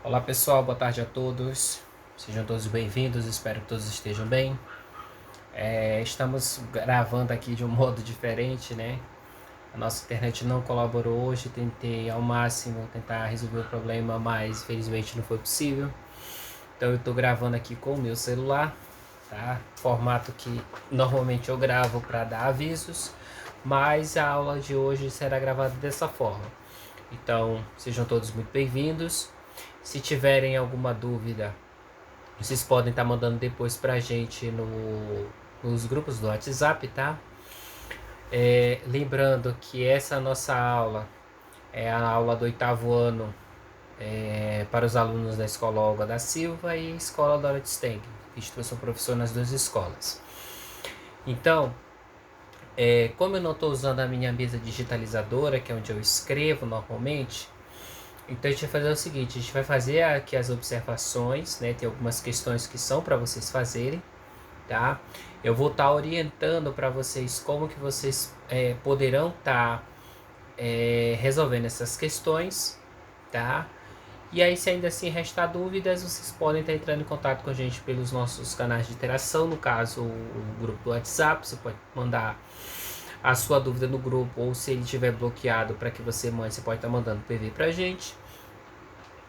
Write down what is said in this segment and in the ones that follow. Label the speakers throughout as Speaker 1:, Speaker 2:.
Speaker 1: Olá pessoal, boa tarde a todos. Sejam todos bem-vindos, espero que todos estejam bem. Estamos gravando aqui de um modo diferente, né? A nossa internet não colaborou hoje, tentei ao máximo tentar resolver o problema, mas infelizmente não foi possível. Então eu estou gravando aqui com o meu celular, tá? Formato que normalmente eu gravo para dar avisos, mas a aula de hoje será gravada dessa forma. Então sejam todos muito bem-vindos. Se tiverem alguma dúvida, vocês podem estar mandando depois pra gente nos grupos do WhatsApp, tá? Lembrando que essa nossa aula é a aula do oitavo ano para os alunos da Escola Olga da Silva e Escola Dorothy Steng, visto que eu sou professor nas duas escolas. Então, como eu não estou usando a minha mesa digitalizadora, que é onde eu escrevo normalmente, então a gente vai fazer o seguinte, a gente vai fazer aqui as observações, né? Tem algumas questões que são para vocês fazerem, tá? Eu vou estar orientando para vocês como que vocês poderão estar resolvendo essas questões, tá? E aí, se ainda assim restar dúvidas, vocês podem estar entrando em contato com a gente pelos nossos canais de interação, no caso, o grupo do WhatsApp, você pode mandar a sua dúvida no grupo, ou se ele estiver bloqueado para que você mande, você pode estar mandando PV para a gente,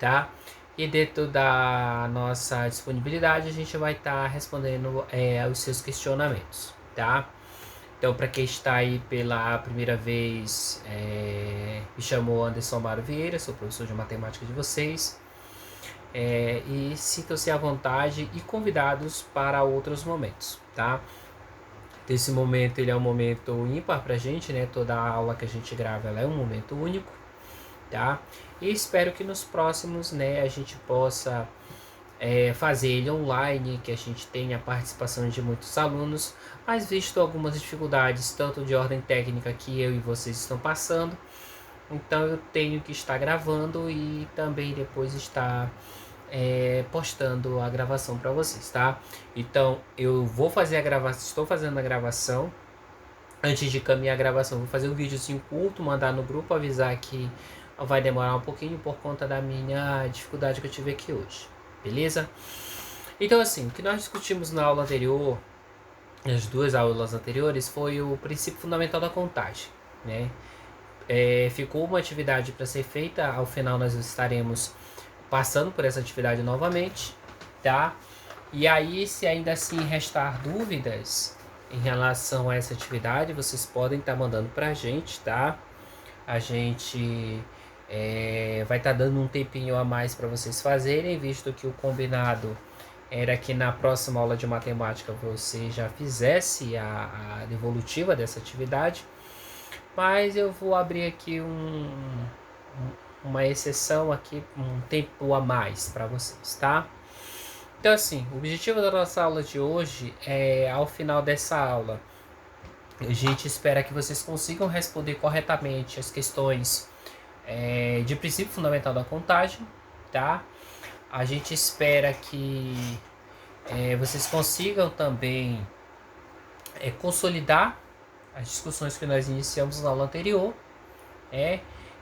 Speaker 1: tá? E dentro da nossa disponibilidade, a gente vai estar respondendo aos seus questionamentos, tá? Então, para quem está aí pela primeira vez, me chamo Anderson Amaro Vieira, sou professor de matemática de vocês. E sintam-se à vontade e convidados para outros momentos, tá? Esse momento ele é um momento ímpar para a gente, né? Toda aula que a gente grava ela é um momento único, tá? E espero que nos próximos, né, a gente possa fazer ele online, que a gente tenha a participação de muitos alunos, mas visto algumas dificuldades, tanto de ordem técnica que eu e vocês estão passando, então eu tenho que estar gravando e também depois estar postando a gravação para vocês, tá? Então eu vou fazer a gravação, estou fazendo a gravação. Antes de caminhar a gravação, vou fazer um videozinho curto, mandar no grupo, avisar que vai demorar um pouquinho por conta da minha dificuldade que eu tive aqui hoje, beleza? Então, assim, o que nós discutimos na aula anterior, nas duas aulas anteriores, foi o princípio fundamental da contagem, né? Ficou uma atividade para ser feita, ao final nós estaremos passando por essa atividade novamente, tá? E aí, se ainda assim restar dúvidas em relação a essa atividade, vocês podem estar mandando para a gente, tá? A gente vai estar dando um tempinho a mais para vocês fazerem, visto que o combinado era que na próxima aula de matemática você já fizesse a devolutiva dessa atividade, mas eu vou abrir aqui uma exceção aqui, um tempo a mais para vocês, tá? Então, assim, o objetivo da nossa aula de hoje é, ao final dessa aula, a gente espera que vocês consigam responder corretamente as questões de princípio fundamental da contagem, tá? A gente espera que vocês consigam também consolidar as discussões que nós iniciamos na aula anterior,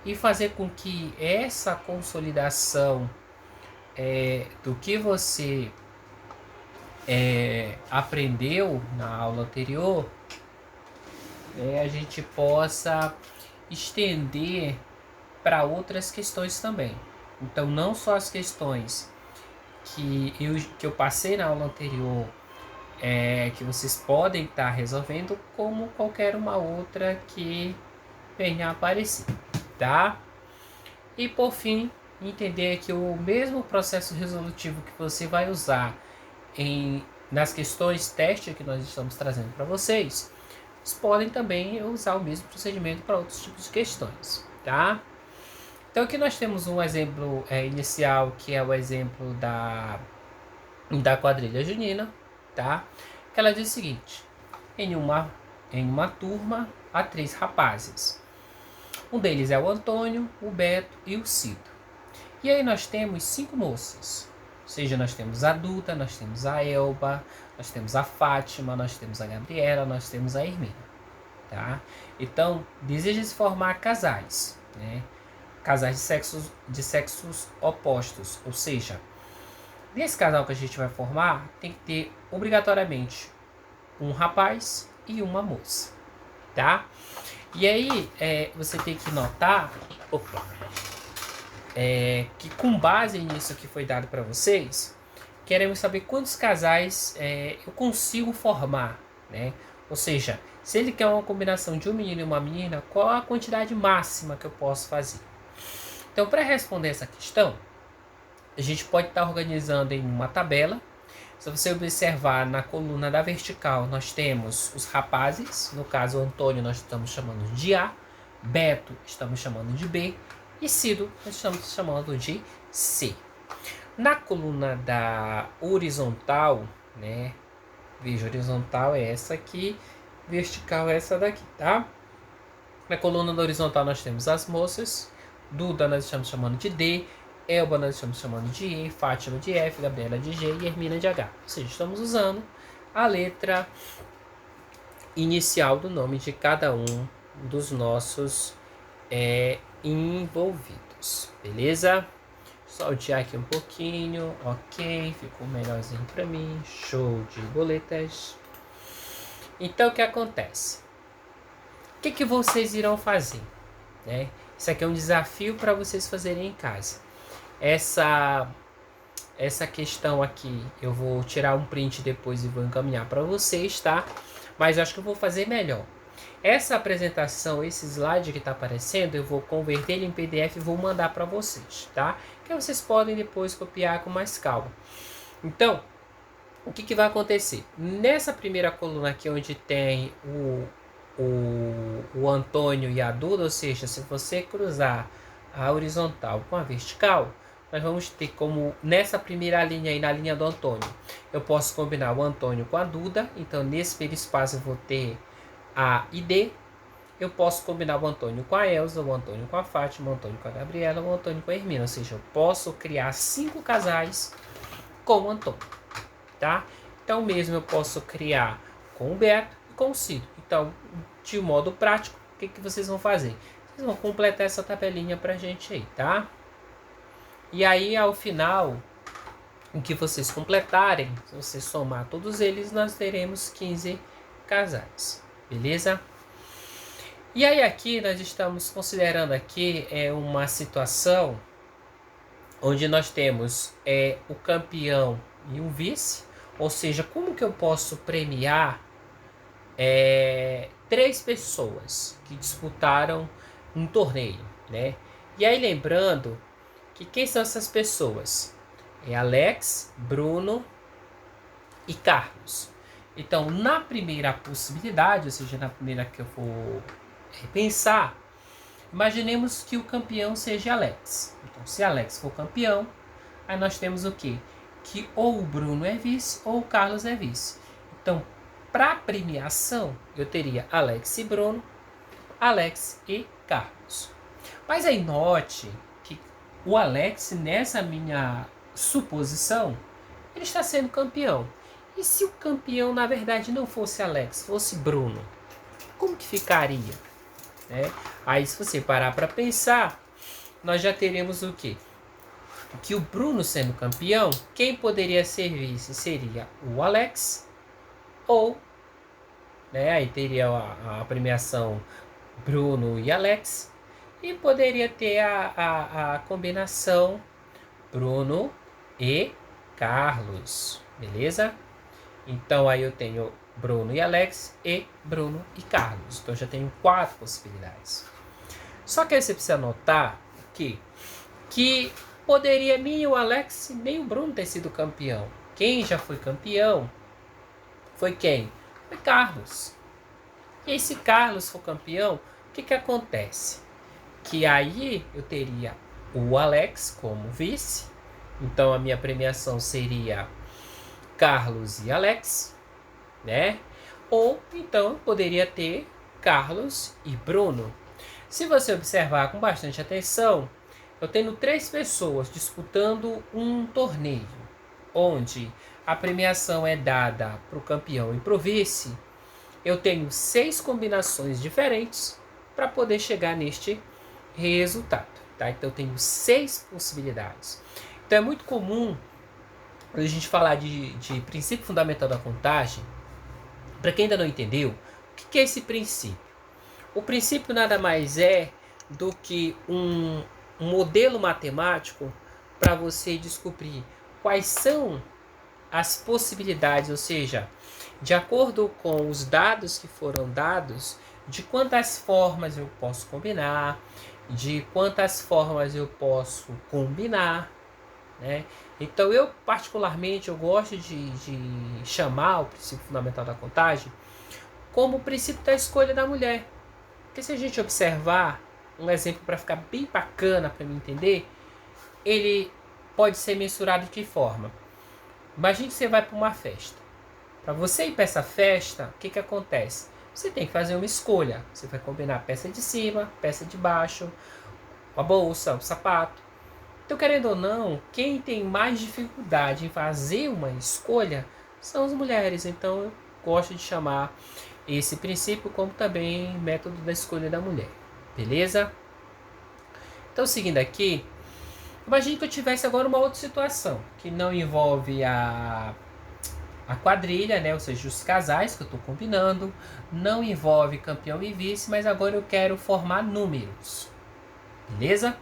Speaker 1: e fazer com que essa consolidação do que você aprendeu na aula anterior, a gente possa estender para outras questões também. Então, não só as questões que eu passei na aula anterior, que vocês podem estar resolvendo, como qualquer uma outra que venha a aparecer, tá? E por fim, entender que o mesmo processo resolutivo que você vai usar nas questões teste que nós estamos trazendo para vocês, podem também usar o mesmo procedimento para outros tipos de questões, tá? Então aqui nós temos um exemplo inicial, que é o exemplo da quadrilha junina, tá? Que ela diz o seguinte: em uma turma há 3 rapazes. Um deles é o Antônio, o Beto e o Cido. E aí nós temos 5 moças. Ou seja, nós temos a Duda, nós temos a Elba, nós temos a Fátima, nós temos a Gabriela, nós temos a Hermínia, tá? Então, deseja-se formar casais, né? casais de sexos opostos. Ou seja, nesse casal que a gente vai formar, tem que ter obrigatoriamente um rapaz e uma moça, tá? E aí, você tem que notar que com base nisso que foi dado para vocês, queremos saber quantos casais eu consigo formar, né? Ou seja, se ele quer uma combinação de um menino e uma menina, qual a quantidade máxima que eu posso fazer? Então, para responder essa questão, a gente pode estar organizando em uma tabela. Se você observar na coluna da vertical, nós temos os rapazes, no caso o Antônio nós estamos chamando de A, Beto estamos chamando de B e Cido nós estamos chamando de C. Na coluna da horizontal, né? Veja, horizontal é essa aqui, vertical é essa daqui, tá? Na coluna da horizontal nós temos as moças, Duda nós estamos chamando de D, Elba nós estamos chamando de E, Fátima de F, Gabriela de G e Hermina de H. Ou seja, estamos usando a letra inicial do nome de cada um dos nossos envolvidos. Beleza? Só odiar aqui um pouquinho. Ok, ficou melhorzinho para mim. Show de boletas. Então, o que acontece? O que vocês irão fazer? Né? Isso aqui é um desafio para vocês fazerem em casa. Essa questão aqui eu vou tirar um print depois e vou encaminhar para vocês, tá? Mas eu acho que eu vou fazer melhor. Essa apresentação, esse slide que está aparecendo, eu vou converter ele em PDF e vou mandar para vocês, tá? Que vocês podem depois copiar com mais calma. Então, o que vai acontecer? Nessa primeira coluna aqui, onde tem o Antônio e a Duda, ou seja, se você cruzar a horizontal com a vertical, nós vamos ter como, nessa primeira linha aí, na linha do Antônio, eu posso combinar o Antônio com a Duda, então nesse primeiro espaço eu vou ter A e D. Eu posso combinar o Antônio com a Elza, o Antônio com a Fátima, o Antônio com a Gabriela, o Antônio com a Hermina, ou seja, eu posso criar 5 casais com o Antônio, tá? Então mesmo eu posso criar com o Beto e com o Cido. Então, de modo prático, o que vocês vão fazer? Vocês vão completar essa tabelinha pra gente aí, tá? E aí, ao final, o que vocês completarem, se você somar todos eles, nós teremos 15 casais, beleza? E aí aqui nós estamos considerando aqui uma situação onde nós temos o campeão e o vice, ou seja, como que eu posso premiar 3 pessoas que disputaram um torneio, né? E aí lembrando que quem são essas pessoas? É Alex, Bruno e Carlos. Então, na primeira possibilidade, ou seja, na primeira que eu vou pensar, imaginemos que o campeão seja Alex. Então, se Alex for campeão, aí nós temos o quê? Que ou o Bruno é vice ou o Carlos é vice. Então, para premiação, eu teria Alex e Bruno, Alex e Carlos. Mas aí note que o Alex, nessa minha suposição, ele está sendo campeão. E se o campeão, na verdade, não fosse Alex, fosse Bruno? Como que ficaria? Aí, se você parar para pensar, nós já teremos o quê? Que o Bruno sendo campeão, quem poderia ser vice seria o Alex, ou, aí teria a premiação Bruno e Alex, e poderia ter a combinação Bruno e Carlos, beleza? Então aí eu tenho Bruno e Alex e Bruno e Carlos. Então já tenho 4 possibilidades. Só que aí você precisa notar que poderia nem o Alex nem o Bruno ter sido campeão. Quem já foi campeão foi quem? Foi Carlos. E se Carlos for campeão, o que acontece? Que aí eu teria o Alex como vice. Então a minha premiação seria Carlos e Alex, né? Ou então eu poderia ter Carlos e Bruno. Se você observar com bastante atenção, eu tenho 3 pessoas disputando um torneio, onde a premiação é dada para o campeão e para o vice. Eu tenho 6 combinações diferentes para poder chegar neste resultado, Tá? Então eu tenho 6 possibilidades. Então é muito comum, quando a gente falar de princípio fundamental da contagem, para quem ainda não entendeu, o que é esse princípio? O princípio nada mais é do que um modelo matemático para você descobrir quais são as possibilidades, ou seja, de acordo com os dados que foram dados, de quantas formas eu posso combinar, de quantas formas eu posso combinar, né? Então eu particularmente eu gosto de chamar o princípio fundamental da contagem como o princípio da escolha da mulher. Porque se a gente observar um exemplo para ficar bem bacana para me entender, ele pode ser mensurado de que forma? Imagine que você vai para uma festa. Para você ir para essa festa, o que acontece? Você tem que fazer uma escolha. Você vai combinar a peça de cima, peça de baixo, a bolsa, o sapato. Então, querendo ou não, quem tem mais dificuldade em fazer uma escolha são as mulheres. Então, eu gosto de chamar esse princípio como também método da escolha da mulher. Beleza? Então, seguindo aqui, imagine que eu tivesse agora uma outra situação, que não envolve a quadrilha, né? Ou seja, os casais que eu estou combinando, não envolve campeão e vice, mas agora eu quero formar números. Beleza?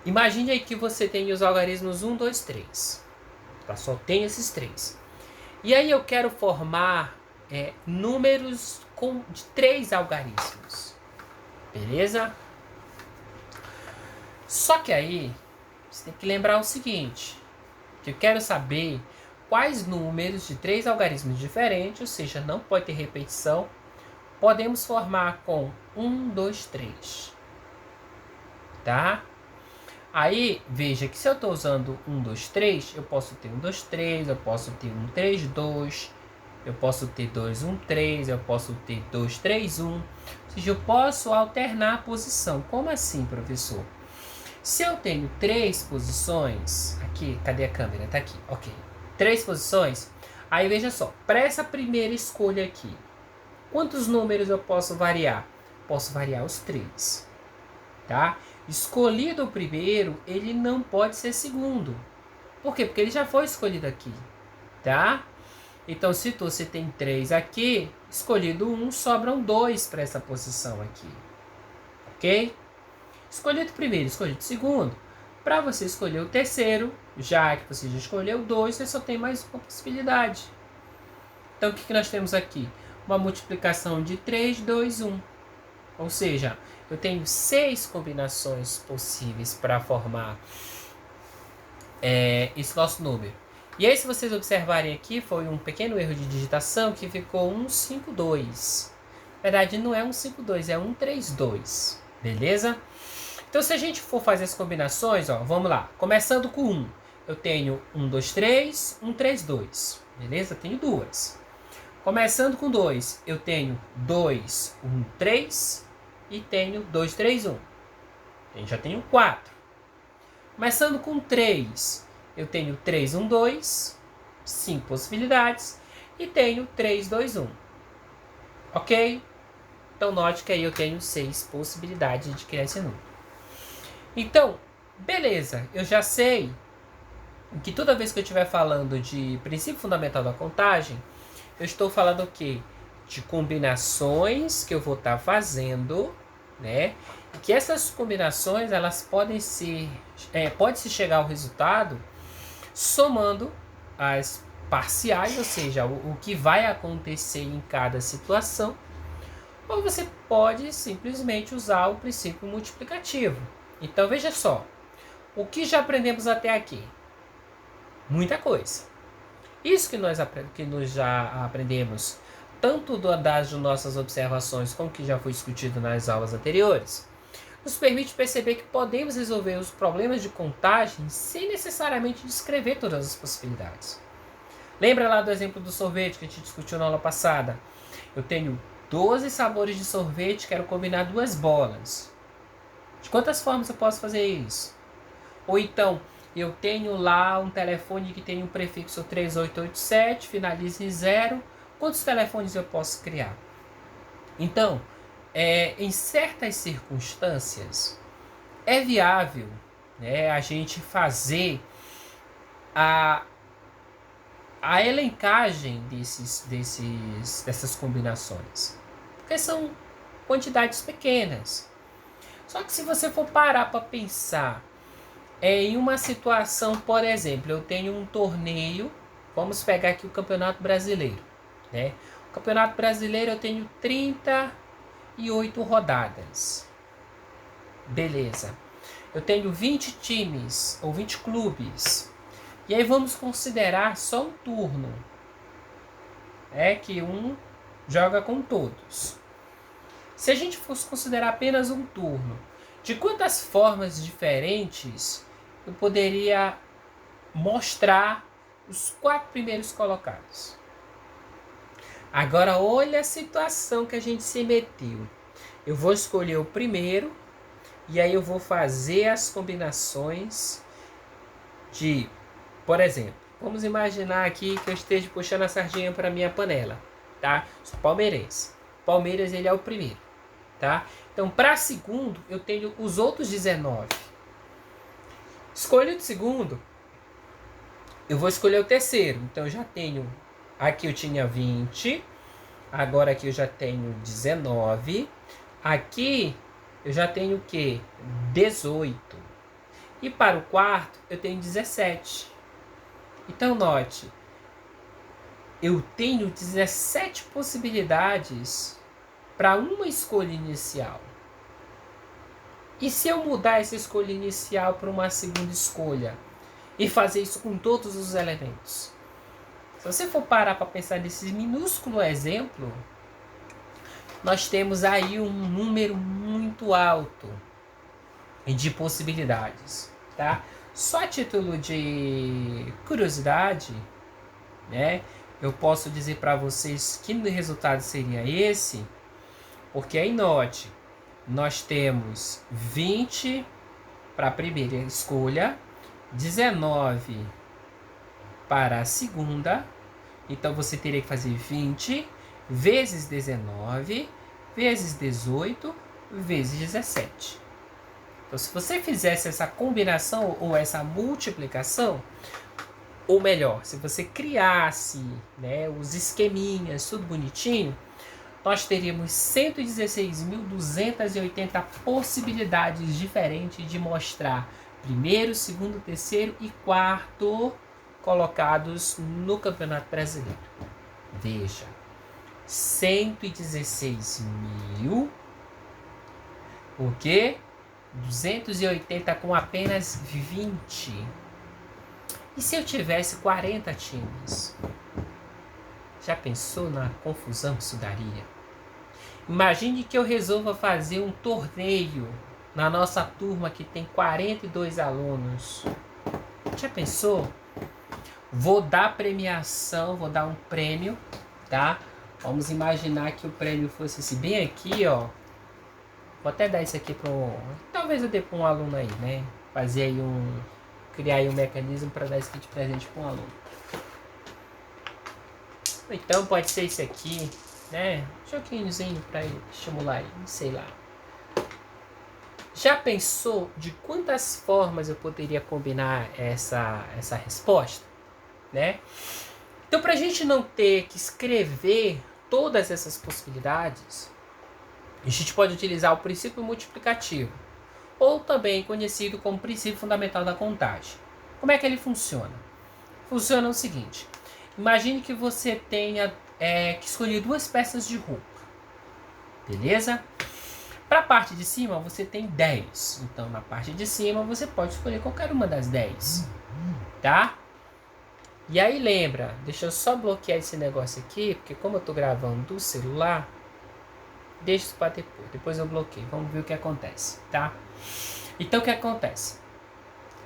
Speaker 1: Imagine aí que você tem os algarismos 1, 2, 3. Tá? Só tem esses 3. E aí eu quero formar números de 3 algarismos. Beleza? Só que aí você tem que lembrar o seguinte, que eu quero saber quais números de 3 algarismos diferentes, ou seja, não pode ter repetição, podemos formar com 1, 2, 3. Tá? Aí, veja que se eu estou usando 1, 2, 3, eu posso ter 1, 2, 3, eu posso ter 1, 3, 2, eu posso ter 2, 1, 3, eu posso ter 2, 3, 1. Ou seja, eu posso alternar a posição. Como assim, professor? Se eu tenho 3 posições, aqui, cadê a câmera? Tá aqui, ok. 3 posições, aí veja só, para essa primeira escolha aqui, quantos números eu posso variar? Posso variar os 3, tá? Escolhido o primeiro, ele não pode ser segundo. Por quê? Porque ele já foi escolhido aqui, tá? Então, se você tem 3 aqui, escolhido 1, sobram 2 para essa posição aqui, ok? Escolhido o primeiro, escolhido o segundo. Para você escolher o terceiro, já que você já escolheu 2, você só tem mais uma possibilidade. Então, o que nós temos aqui? Uma multiplicação de 3, 2, 1. Ou seja, eu tenho 6 combinações possíveis para formar esse nosso número. E aí, se vocês observarem aqui, foi um pequeno erro de digitação que ficou 152. Na verdade, não é 152, é 132. Beleza? Então, se a gente for fazer as combinações, ó, vamos lá. Começando com 1, eu tenho 1, 2, 3, 1, 3, 2. Beleza? Tenho 2. Começando com 2, eu tenho 2, 1, 3 e tenho 2, 3, 1. Eu já tenho 4. Começando com 3, eu tenho 3, 1, 2, 5 possibilidades e tenho 3, 2, 1. Ok? Então, note que aí eu tenho 6 possibilidades de criar esse número. Então, beleza, eu já sei que toda vez que eu estiver falando de princípio fundamental da contagem, eu estou falando o quê? De combinações que eu vou estar fazendo, né? E que essas combinações, elas podem ser, pode-se chegar ao resultado somando as parciais, ou seja, o que vai acontecer em cada situação, ou você pode simplesmente usar o princípio multiplicativo. Então, veja só, o que já aprendemos até aqui? Muita coisa. Isso que nós já aprendemos, tanto das nossas observações como que já foi discutido nas aulas anteriores, nos permite perceber que podemos resolver os problemas de contagem sem necessariamente descrever todas as possibilidades. Lembra lá do exemplo do sorvete que a gente discutiu na aula passada? Eu tenho 12 sabores de sorvete, quero combinar 2 bolas. De quantas formas eu posso fazer isso? Ou então, eu tenho lá um telefone que tem um prefixo 3887, finaliza em 0. Quantos telefones eu posso criar? Então, em certas circunstâncias, é viável, né, a gente fazer a, a elencagem dessas combinações, porque são quantidades pequenas. Só que se você for parar para pensar em uma situação, por exemplo, eu tenho um torneio, vamos pegar aqui o Campeonato Brasileiro, né? O Campeonato Brasileiro eu tenho 38 rodadas. Beleza. Eu tenho 20 times ou 20 clubes. E aí vamos considerar só um turno. É que um joga com todos. Se a gente fosse considerar apenas um turno, de quantas formas diferentes eu poderia mostrar os 4 primeiros colocados? Agora olha a situação que a gente se meteu. Eu vou escolher o primeiro e aí eu vou fazer as combinações de, por exemplo, vamos imaginar aqui que eu esteja puxando a sardinha para minha panela, tá? Sou palmeirense. Palmeiras ele é o primeiro, tá? Então para segundo eu tenho os outros 19. Escolho o segundo, eu vou escolher o terceiro. Então eu já tenho, aqui eu tinha 20, agora aqui eu já tenho 19, aqui eu já tenho o que? 18. E para o quarto eu tenho 17. Então note, eu tenho 17 possibilidades para uma escolha inicial. E se eu mudar essa escolha inicial para uma segunda escolha e fazer isso com todos os elementos? Se você for parar para pensar nesse minúsculo exemplo, nós temos aí um número muito alto de possibilidades, tá? Só a título de curiosidade, né? Eu posso dizer para vocês que o resultado seria esse, porque aí note, nós temos 20 para a primeira escolha, 19 para a segunda, então você teria que fazer 20 vezes 19 vezes 18 vezes 17. Então, se você fizesse essa combinação ou essa multiplicação, ou melhor, se você criasse, né, os esqueminhas, tudo bonitinho, nós teríamos 116.280 possibilidades diferentes de mostrar primeiro, segundo, terceiro e quarto colocados no Campeonato Brasileiro. Veja, 116 mil, o quê? 280 com apenas 20. E se eu tivesse 40 times? Já pensou na confusão que isso daria? Imagine que eu resolva fazer um torneio na nossa turma que tem 42 alunos. Já pensou? Vou dar premiação, vou dar um prêmio, tá? Vamos imaginar que o prêmio fosse assim, bem aqui, ó. Vou até dar isso aqui para talvez eu dê para um aluno aí, né? Fazer aí criar aí um mecanismo para dar esse kit de presente para um aluno. Então pode ser isso aqui, né? Joguinhozinho para estimular ele, sei lá. Já pensou de quantas formas eu poderia combinar essa resposta, né? Então, para a gente não ter que escrever todas essas possibilidades, a gente pode utilizar o princípio multiplicativo, ou também conhecido como princípio fundamental da contagem. Como é que ele funciona? Funciona o seguinte: imagine que você tenha que escolher 2 peças de roupa, beleza? Para a parte de cima você tem 10, então na parte de cima você pode escolher qualquer uma das 10, tá? E aí lembra, deixa eu só bloquear esse negócio aqui, porque como eu estou gravando do celular, deixa isso para depois eu bloqueio, vamos ver o que acontece, tá? Então o que acontece?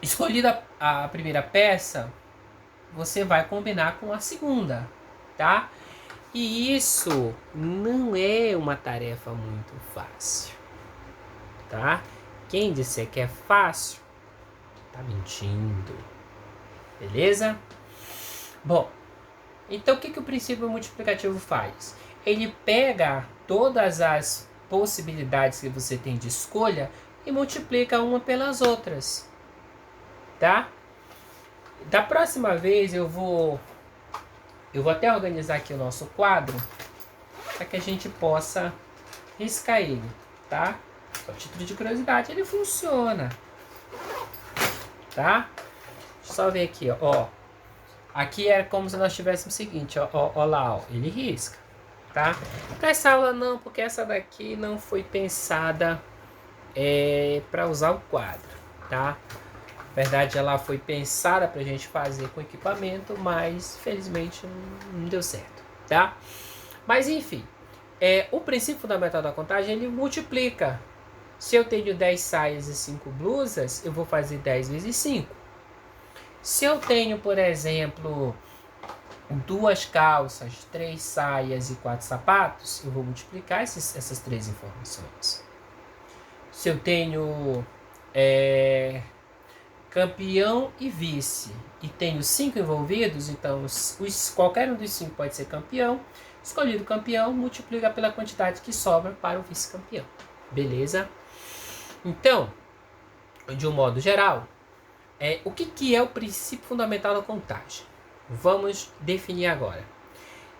Speaker 1: Escolhida a primeira peça, você vai combinar com a segunda, tá? E isso não é uma tarefa muito fácil, tá? Quem disser que é fácil, tá mentindo, beleza? Bom, então o que o princípio multiplicativo faz? Ele pega todas as possibilidades que você tem de escolha e multiplica uma pelas outras, tá? Da próxima vez eu vou até organizar aqui o nosso quadro para que a gente possa riscar ele, tá? Só título de curiosidade, ele funciona, tá? Deixa eu só ver aqui, ó. Aqui é como se nós tivéssemos o seguinte, ó lá, ó, ele risca, tá? Para essa aula não, porque essa daqui não foi pensada para usar o quadro, tá? Na verdade, ela foi pensada para a gente fazer com equipamento, mas felizmente não deu certo, tá? Mas enfim, o princípio fundamental da contagem, ele multiplica. Se eu tenho 10 saias e 5 blusas, eu vou fazer 10 vezes 5. Se eu tenho, por exemplo, 2 calças, 3 saias e 4 sapatos, eu vou multiplicar essas 3 informações. Se eu tenho campeão e vice e tenho 5 envolvidos, então qualquer um dos 5 pode ser campeão. Escolhido o campeão, multiplica pela quantidade que sobra para o vice-campeão. Beleza? Então, de um modo geral, o que é o princípio fundamental da contagem? Vamos definir agora.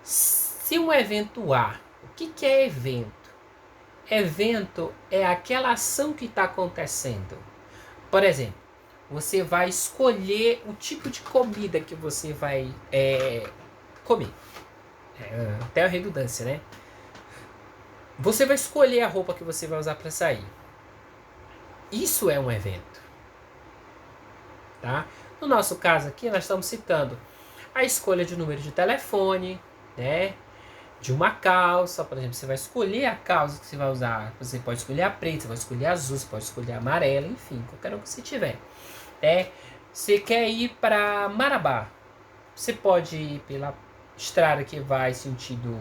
Speaker 1: Se um evento A, o que é evento? Evento é aquela ação que está acontecendo. Por exemplo, você vai escolher o tipo de comida que você vai comer. Até a redundância, né? Você vai escolher a roupa que você vai usar para sair. Isso é um evento. Tá? No nosso caso aqui, nós estamos citando a escolha de número de telefone, né? De uma calça, por exemplo, você vai escolher a calça que você vai usar. Você pode escolher a preta, você pode escolher a azul, você pode escolher a amarela, enfim, qualquer um que você tiver. Você quer ir para Marabá, você pode ir pela estrada que vai sentido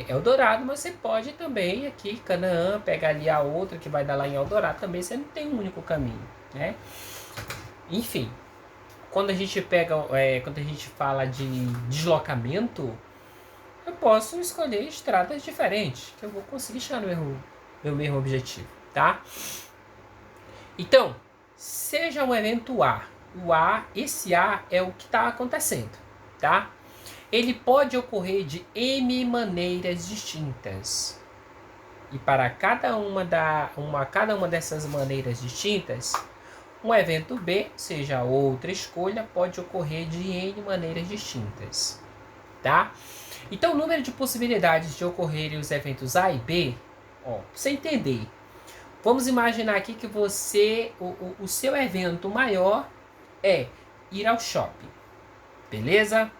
Speaker 1: Eldorado, mas você pode também ir aqui, Canaã, pegar ali a outra que vai dar lá em Eldorado, também você não tem um único caminho, né? Enfim, quando a gente fala de deslocamento, eu posso escolher estradas diferentes, que eu vou conseguir chegar no meu mesmo objetivo, tá? Então, seja um evento A, esse A é o que está acontecendo, tá? Ele pode ocorrer de N maneiras distintas. E para cada uma dessas maneiras distintas, um evento B, seja outra escolha, pode ocorrer de N maneiras distintas, tá? Então, o número de possibilidades de ocorrerem os eventos A e B, pra você entender, vamos imaginar aqui que o seu evento maior é ir ao shopping, beleza?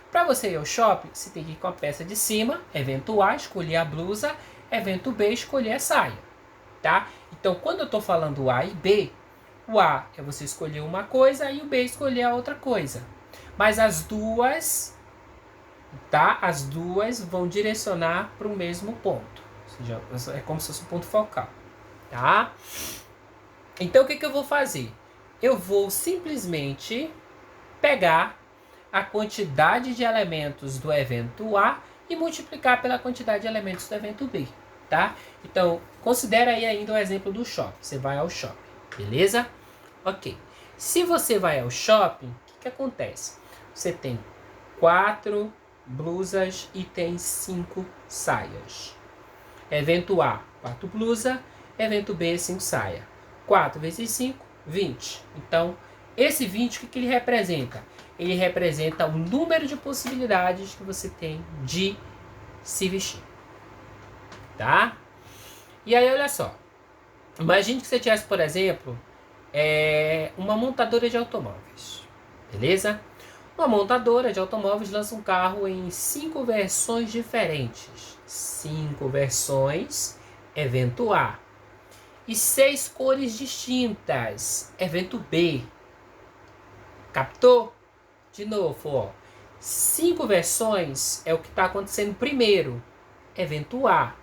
Speaker 1: Para você ir ao shopping, você tem que ir com a peça de cima, evento A, escolher a blusa, evento B, escolher a saia, tá? Então, quando eu estou falando A e B, o A é você escolher uma coisa e o B escolher a outra coisa. Mas as duas, tá? As duas vão direcionar para o mesmo ponto. Ou seja, é como se fosse um ponto focal, tá? Então, o que eu vou fazer? Eu vou simplesmente pegar a quantidade de elementos do evento A e multiplicar pela quantidade de elementos do evento B, tá? Então, considera aí ainda o exemplo do shopping. Você vai ao shopping, beleza? Ok. Se você vai ao shopping, o que acontece? Você tem 4 blusas e tem 5 saias. Evento A, 4 blusas. Evento B, 5 saias. 4 vezes 5, 20. Então, esse 20, o que ele representa? Ele representa o número de possibilidades que você tem de se vestir. Tá? E aí, olha só. Imagine que você tivesse, por exemplo, uma montadora de automóveis. Beleza? Uma montadora de automóveis lança um carro em 5 versões diferentes. 5 versões, evento A. E 6 cores distintas, evento B. Captou? De novo, 5 versões é o que está acontecendo primeiro, evento A.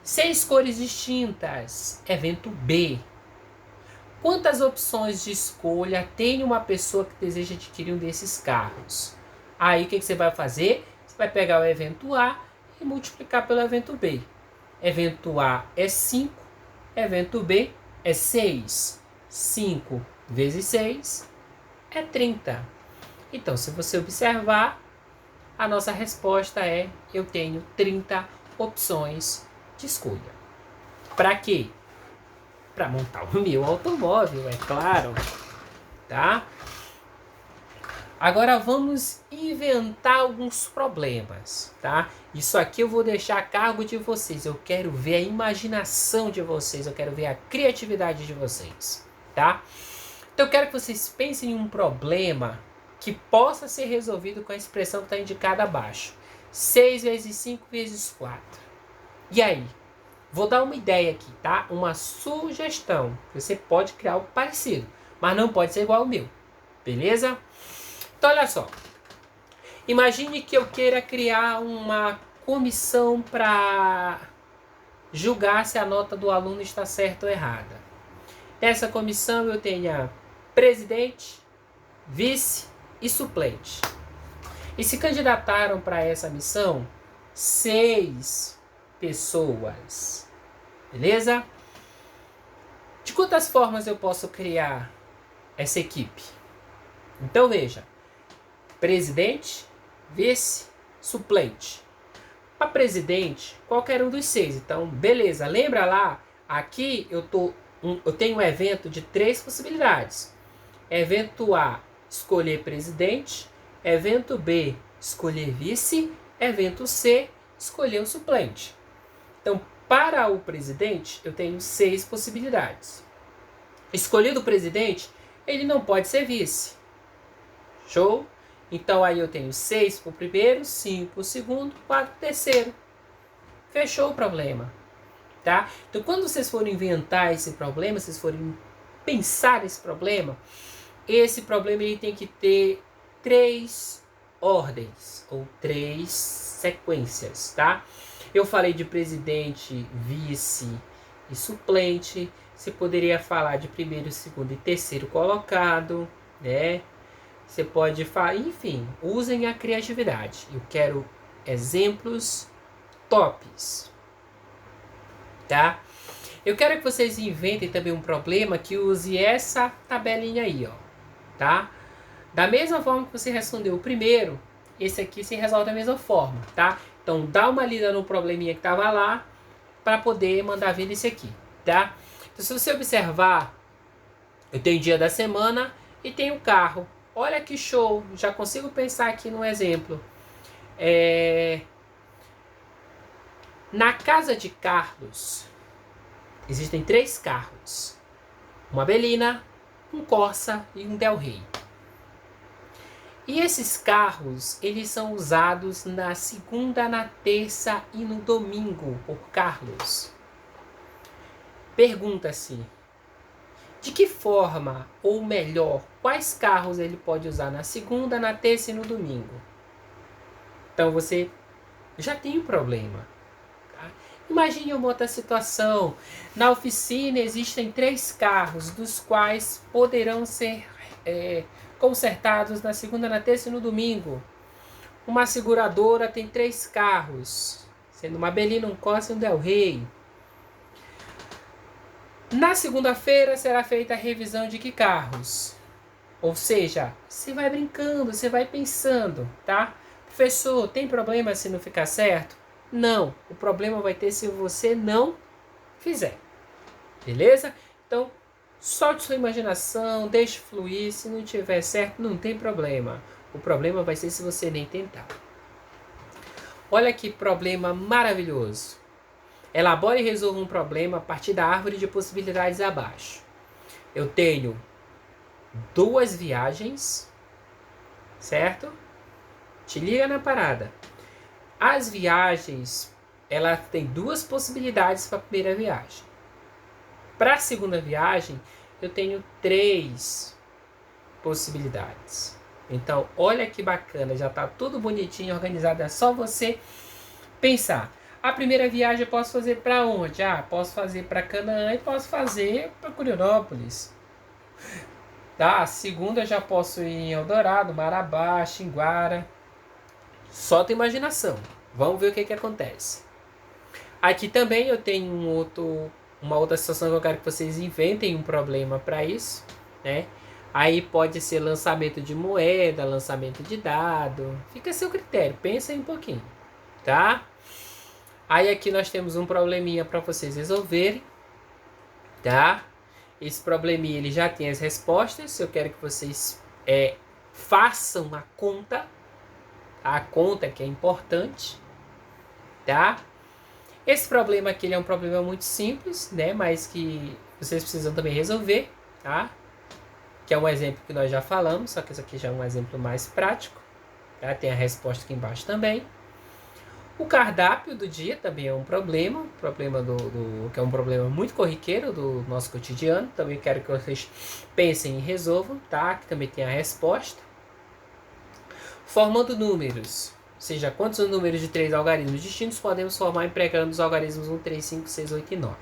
Speaker 1: 6 cores distintas, evento B. Quantas opções de escolha tem uma pessoa que deseja adquirir um desses carros? Aí o que você vai fazer? Você vai pegar o evento A e multiplicar pelo evento B. Evento A é 5, evento B é 6. 5 vezes 6 é 30. Então, se você observar, a nossa resposta é: eu tenho 30 opções de escolha. Para quê? Para montar o meu automóvel, é claro. Tá? Agora vamos inventar alguns problemas, tá? Isso aqui eu vou deixar a cargo de vocês. Eu quero ver a imaginação de vocês, eu quero ver a criatividade de vocês, tá? Então eu quero que vocês pensem em um problema que possa ser resolvido com a expressão que está indicada abaixo. 6 vezes 5 vezes 4. E aí? Vou dar uma ideia aqui, tá? Uma sugestão. Você pode criar algo parecido, mas não pode ser igual ao meu. Beleza? Então, olha só. Imagine que eu queira criar uma comissão para julgar se a nota do aluno está certa ou errada. Nessa comissão eu tenha presidente, vice e suplente. E se candidataram para essa missão 6 pessoas. Beleza? De quantas formas eu posso criar essa equipe? Então veja. Presidente, vice, suplente. Para presidente, qualquer um dos 6. Então, beleza. Lembra lá? Aqui eu tenho um evento de 3 possibilidades. Evento A, escolher presidente. Evento B, escolher vice. Evento C, escolher o suplente. Então, para o presidente, eu tenho 6 possibilidades. Escolhido o presidente, ele não pode ser vice. Show? Então aí eu tenho 6 para o primeiro, 5 para o segundo, 4 para o terceiro. Fechou o problema. Tá? Então quando vocês forem inventar esse problema, vocês forem pensar nesse problema, esse problema ele tem que ter 3 ordens ou 3 sequências. Tá? Eu falei de presidente, vice e suplente. Você poderia falar de primeiro, segundo e terceiro colocado, né? Você pode falar, enfim, usem a criatividade. Eu quero exemplos tops, tá? Eu quero que vocês inventem também um problema que use essa tabelinha aí, ó, tá? Da mesma forma que você respondeu o primeiro, esse aqui se resolve da mesma forma, tá? Então dá uma lida no probleminha que estava lá para poder mandar vir esse aqui, tá? Então se você observar, eu tenho dia da semana e tenho carro. Olha que show, já consigo pensar aqui num exemplo. Na casa de Carlos, existem 3 carros. Uma Belina, um Corsa e um Del Rey. E esses carros, eles são usados na segunda, na terça e no domingo por Carlos. Pergunta-se, de que forma, ou melhor, quais carros ele pode usar na segunda, na terça e no domingo? Então você já tem um problema. Tá? Imagine uma outra situação. Na oficina existem 3 carros, dos quais poderão ser consertados na segunda, na terça e no domingo. Uma seguradora tem 3 carros, sendo uma Belina, um Corsa e um Del Rey. Na segunda-feira será feita a revisão de que carros? Ou seja, você vai brincando, você vai pensando, tá? Professor, tem problema se não ficar certo? Não, o problema vai ter se você não fizer. Beleza? Então, solte sua imaginação, deixe fluir. Se não tiver certo, não tem problema. O problema vai ser se você nem tentar. Olha que problema maravilhoso. Elabore e resolva um problema a partir da árvore de possibilidades abaixo. Eu tenho 2 viagens, certo? Te liga na parada. As viagens, ela tem 2 possibilidades para a primeira viagem. Para a segunda viagem, eu tenho 3 possibilidades. Então, olha que bacana, já está tudo bonitinho, organizado, é só você pensar. A primeira viagem eu posso fazer para onde? Posso fazer para Canaã e posso fazer para Curionópolis. Tá? A segunda eu já posso ir em Eldorado, Marabá, Xinguara. Solta a imaginação. Vamos ver o que acontece. Aqui também eu tenho uma outra situação que eu quero que vocês inventem um problema para isso, né? Aí pode ser lançamento de moeda, lançamento de dado. Fica a seu critério, pensa aí um pouquinho, tá? Aí aqui nós temos um probleminha para vocês resolverem, tá? Esse probleminha ele já tem as respostas. Eu quero que vocês façam a conta que é importante, tá? Esse problema aqui ele é um problema muito simples, né? Mas que vocês precisam também resolver, tá? Que é um exemplo que nós já falamos, só que esse aqui já é um exemplo mais prático, tá? Tem a resposta aqui embaixo também. O cardápio do dia também é um problema que é um problema muito corriqueiro do nosso cotidiano. Também quero que vocês pensem e resolvam, tá? Que também tem a resposta. Formando números, ou seja, quantos números de 3 algarismos distintos podemos formar empregando os algarismos 1, 3, 5, 6, 8 e 9.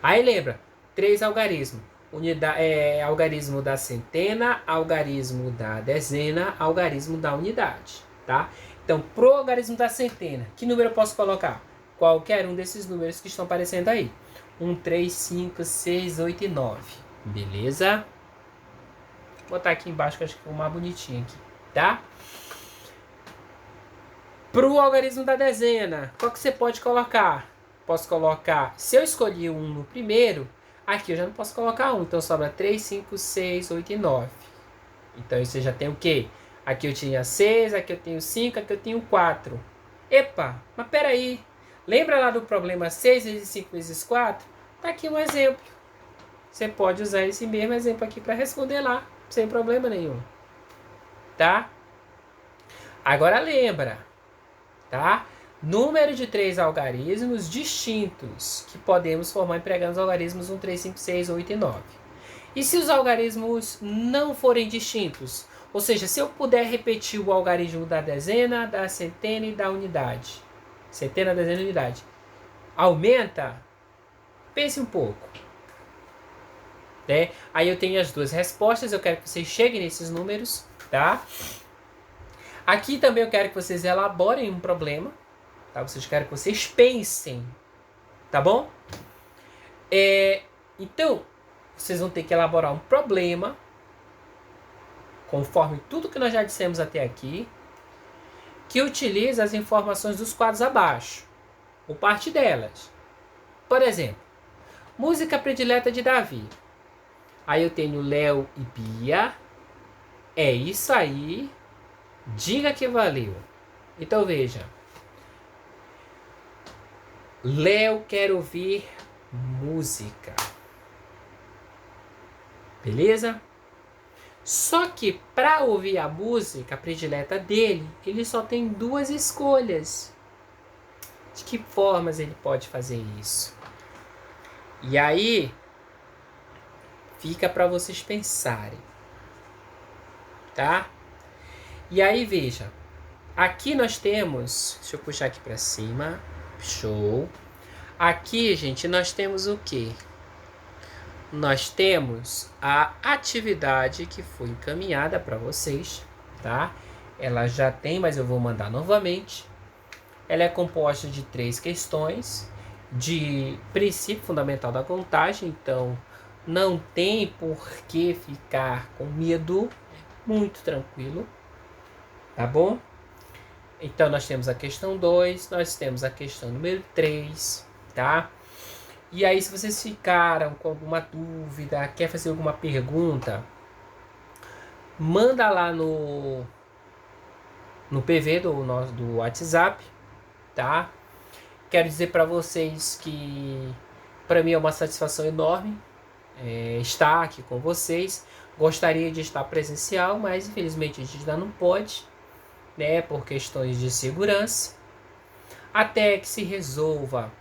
Speaker 1: Aí lembra, 3 algarismos. Algarismo da centena, algarismo da dezena, algarismo da unidade, tá? Então, pro algarismo da centena, que número eu posso colocar? Qualquer um desses números que estão aparecendo aí. 1, 3, 5, 6, 8 e 9. Beleza? Vou botar aqui embaixo que acho que ficou mais bonitinho aqui, tá? Pro algarismo da dezena, qual que você pode colocar? Posso colocar, se eu escolhi um no primeiro, aqui eu já não posso colocar 1, então sobra 3, 5, 6, 8 e 9. Então você já tem o quê? Aqui eu tinha 6, aqui eu tenho 5, aqui eu tenho 4. Epa, mas peraí. Lembra lá do problema 6 vezes 5 vezes 4? Tá aqui um exemplo. Você pode usar esse mesmo exemplo aqui para responder lá, sem problema nenhum. Tá? Agora lembra, tá? Número de 3 algarismos distintos que podemos formar empregando os algarismos 1, 3, 5, 6, 8 e 9. E se os algarismos não forem distintos? Ou seja, se eu puder repetir o algarismo da dezena, da centena e da unidade. Centena, dezena e unidade. Aumenta? Pense um pouco. Né? Aí eu tenho as duas respostas. Eu quero que vocês cheguem nesses números. Tá? Aqui também eu quero que vocês elaborem um problema. Tá? Quero que vocês pensem. Tá bom? Então, vocês vão ter que elaborar um problema conforme tudo que nós já dissemos até aqui, que utiliza as informações dos quadros abaixo, ou parte delas. Por exemplo, música predileta de Davi. Aí eu tenho Léo e Bia. É isso aí. Diga que valeu. Então veja. Léo quer ouvir música. Beleza? Só que para ouvir a música predileta dele, ele só tem duas escolhas. De que formas ele pode fazer isso? E aí, fica para vocês pensarem. Tá? E aí, veja. Aqui nós temos... Deixa eu puxar aqui para cima. Show. Aqui, gente, nós temos o quê? Nós temos a atividade que foi encaminhada para vocês, tá? Ela já tem, mas eu vou mandar novamente. Ela é composta de 3 questões de princípio fundamental da contagem, então não tem por que ficar com medo, muito tranquilo, tá bom? Então nós temos a questão 2, nós temos a questão número 3, tá? E aí, se vocês ficaram com alguma dúvida, quer fazer alguma pergunta, manda lá no PV do WhatsApp, tá? Quero dizer para vocês que para mim é uma satisfação enorme estar aqui com vocês. Gostaria de estar presencial, mas infelizmente a gente ainda não pode, né? Por questões de segurança. Até que se resolva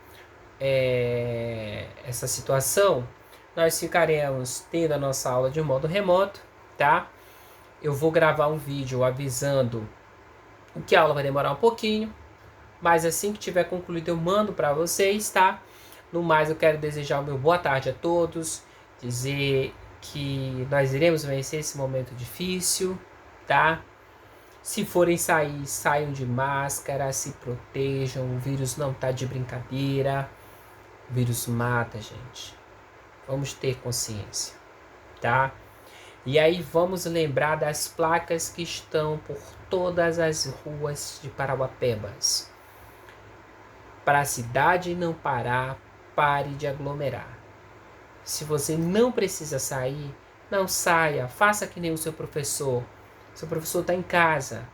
Speaker 1: essa situação, nós ficaremos tendo a nossa aula de modo remoto, tá? Eu vou gravar um vídeo avisando que a aula vai demorar um pouquinho, mas assim que tiver concluído eu mando para vocês, tá? No mais, eu quero desejar o meu boa tarde a todos, dizer que nós iremos vencer esse momento difícil, tá? Se forem sair, saiam de máscara, se protejam, o vírus não tá de brincadeira. O vírus mata, gente. Vamos ter consciência, tá? E aí vamos lembrar das placas que estão por todas as ruas de Parauapebas. Para a cidade não parar, pare de aglomerar. Se você não precisa sair, não saia. Faça que nem o seu professor. Seu professor está em casa,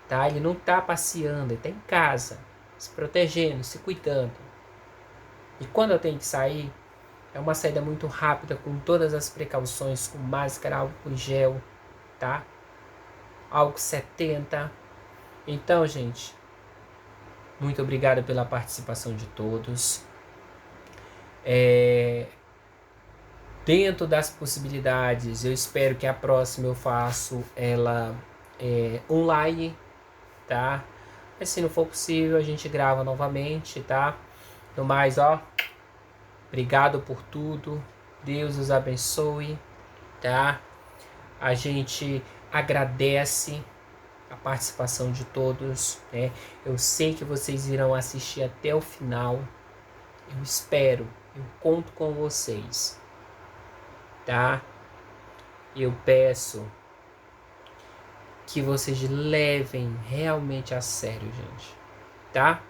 Speaker 1: tá? Ele não está passeando, ele está em casa, se protegendo, se cuidando. E quando eu tenho que sair, é uma saída muito rápida, com todas as precauções, com máscara, álcool em gel, tá? Álcool 70. Então, gente, muito obrigado pela participação de todos. Dentro das possibilidades, eu espero que a próxima eu faço ela online, tá? Mas se não for possível, a gente grava novamente, tá? No mais, obrigado por tudo. Deus os abençoe, tá? A gente agradece a participação de todos, né? Eu sei que vocês irão assistir até o final. Eu espero, eu conto com vocês, tá? Eu peço que vocês levem realmente a sério, gente, tá?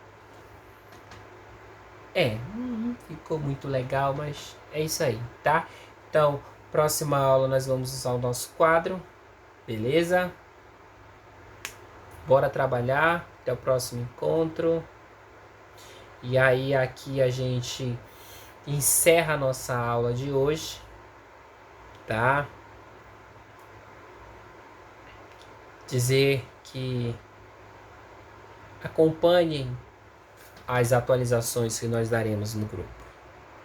Speaker 1: Ficou muito legal, mas é isso aí, tá? Então, próxima aula nós vamos usar o nosso quadro, beleza? Bora trabalhar, até o próximo encontro. E aí aqui a gente encerra a nossa aula de hoje, tá? Dizer que acompanhem as atualizações que nós daremos no grupo.